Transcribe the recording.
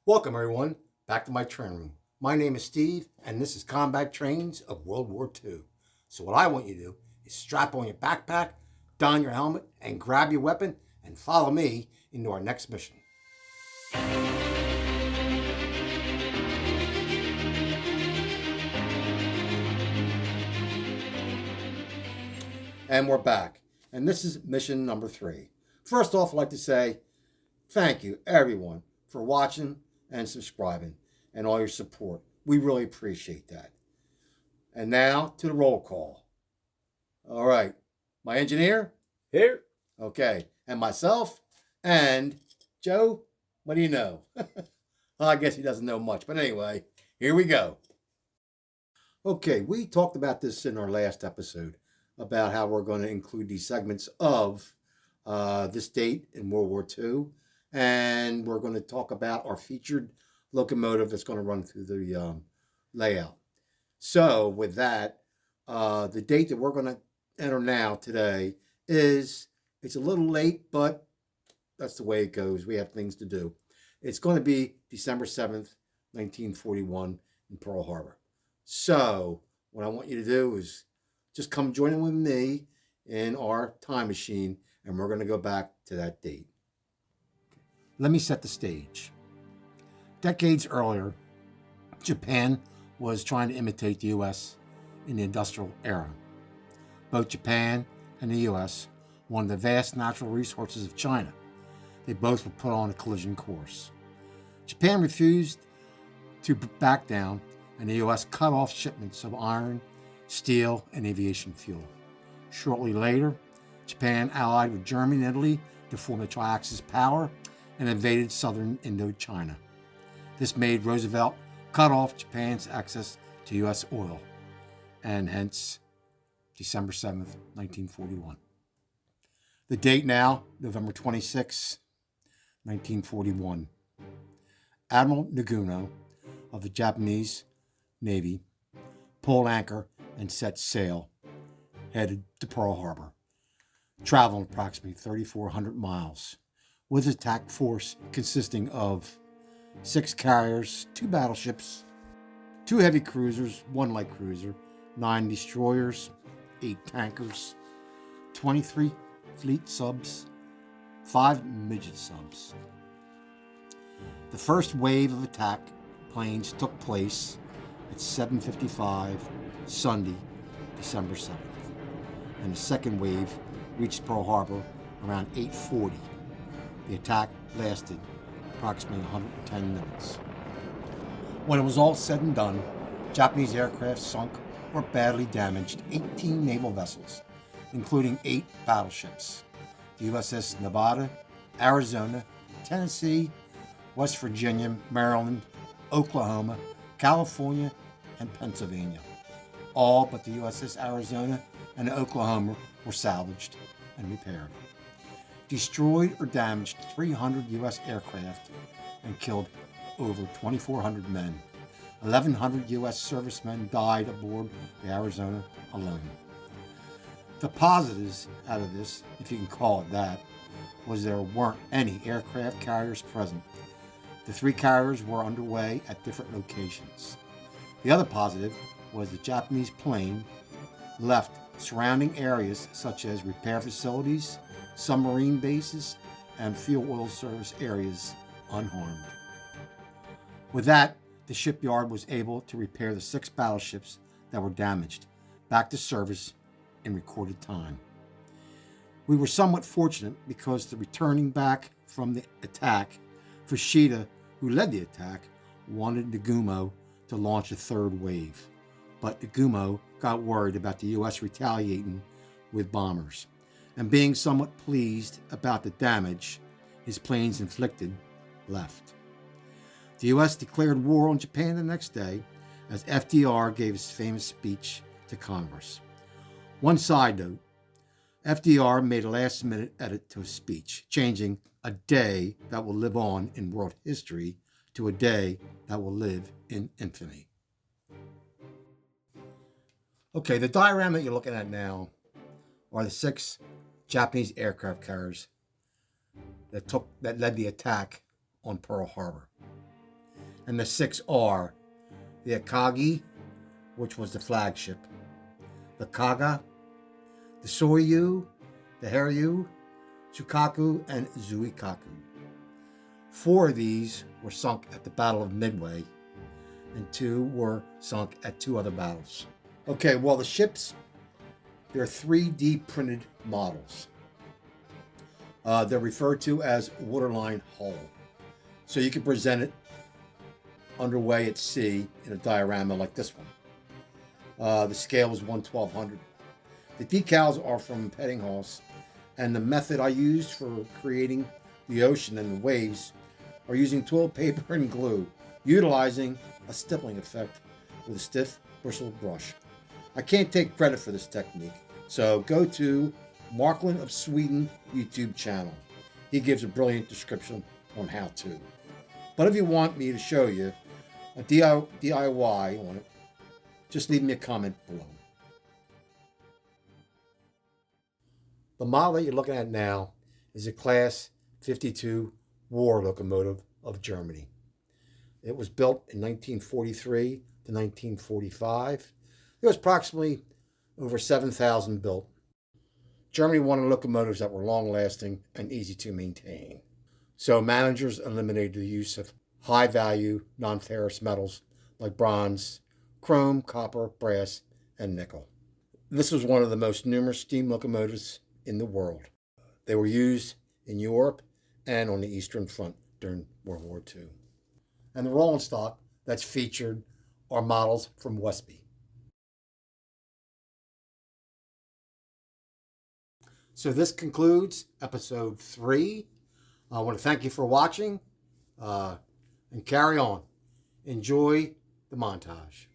Welcome, everyone, back to my train room. My name is Steve, and this is Combat Trains of World War II. So, what I want you to do is strap on your backpack, don your helmet, and grab your weapon, and follow me into our next mission. And we're back, and this is mission number 3. First off, I'd like to say thank you, everyone, for watching and subscribing and all your support. We really appreciate that. And now to the roll call. All right, my engineer? Here. Okay, and myself, and Joe, what do you know? Well, I guess he doesn't know much, but anyway, here we go. Okay, we talked about this in our last episode about how we're going to include these segments of this date in World War II, and we're going to talk about our featured locomotive that's going to run through the layout. So, with that, the date that we're going to enter now today is, it's a little late, but that's the way it goes. We have things to do. It's going to be December 7th, 1941 in Pearl Harbor. So, what I want you to do is just come join in with me in our time machine, and we're going to go back to that date. Let me set the stage. Decades earlier, Japan was trying to imitate the U.S. in the industrial era. Both Japan and the U.S. wanted the vast natural resources of China. They both were put on a collision course. Japan refused to back down, and the U.S. cut off shipments of iron, steel, and aviation fuel. Shortly later, Japan allied with Germany and Italy to form the Tri-Axis power and invaded southern Indochina. This made Roosevelt cut off Japan's access to U.S. oil, and hence December 7th, 1941. The date now, November 26, 1941. Admiral Nagumo of the Japanese Navy pulled anchor and set sail, headed to Pearl Harbor, traveling approximately 3,400 miles, with an attack force consisting of 6 carriers, 2 battleships, 2 heavy cruisers, 1 light cruiser, 9 destroyers, 8 tankers, 23 fleet subs, 5 midget subs. The first wave of attack planes took place at 7:55 Sunday, December 7th, and the second wave reached Pearl Harbor around 8:40. The attack lasted approximately 110 minutes. When it was all said and done, Japanese aircraft sunk or badly damaged 18 naval vessels, including 8 battleships: the USS Nevada, Arizona, Tennessee, West Virginia, Maryland, Oklahoma, California, and Pennsylvania. All but the USS Arizona and Oklahoma were salvaged and repaired. Destroyed or damaged 300 U.S. aircraft and killed over 2,400 men. 1,100 U.S. servicemen died aboard the Arizona alone. The positives out of this, if you can call it that, was there weren't any aircraft carriers present. The 3 carriers were underway at different locations. The other positive was the Japanese plane left surrounding areas such as repair facilities, submarine bases, and fuel oil service areas unharmed. With that, the shipyard was able to repair the 6 battleships that were damaged back to service in recorded time. We were somewhat fortunate because the returning back from the attack, Fushida, who led the attack, wanted Nagumo to launch a 3rd wave, but Nagumo got worried about the U.S. retaliating with bombers, and being somewhat pleased about the damage his planes inflicted, left. The U.S. declared war on Japan the next day as FDR gave his famous speech to Congress. One side note, FDR made a last-minute edit to his speech, changing a day that will live on in world history to a day that will live in infamy. Okay, the diagram that you're looking at now are the 6 Japanese aircraft carriers that led the attack on Pearl Harbor. And the 6 are the Akagi, which was the flagship, the Kaga, the Soryu, the Haryu, Tsukaku, and Zuikaku. 4 of these were sunk at the Battle of Midway, and 2 were sunk at 2 other battles. Okay, well, the ships, they're 3D printed models. They're referred to as waterline hull. So you can present it underway at sea in a diorama like this one. The scale is 1/1200. The decals are from Peddinghaus, and the method I used for creating the ocean and the waves are using toilet paper and glue, utilizing a stippling effect with a stiff bristle brush. I can't take credit for this technique, so go to Marklund of Sweden YouTube channel. He gives a brilliant description on how to. But if you want me to show you a DIY on it, just leave me a comment below. The model that you're looking at now is a Class 52 war locomotive of Germany. It was built in 1943 to 1945. There was approximately over 7,000 built. Germany wanted locomotives that were long-lasting and easy to maintain. So managers eliminated the use of high-value, non-ferrous metals like bronze, chrome, copper, brass, and nickel. This was one of the most numerous steam locomotives in the world. They were used in Europe and on the Eastern Front during World War II. And the rolling stock that's featured are models from Westby. So this concludes episode 3. I want to thank you for watching and carry on. Enjoy the montage.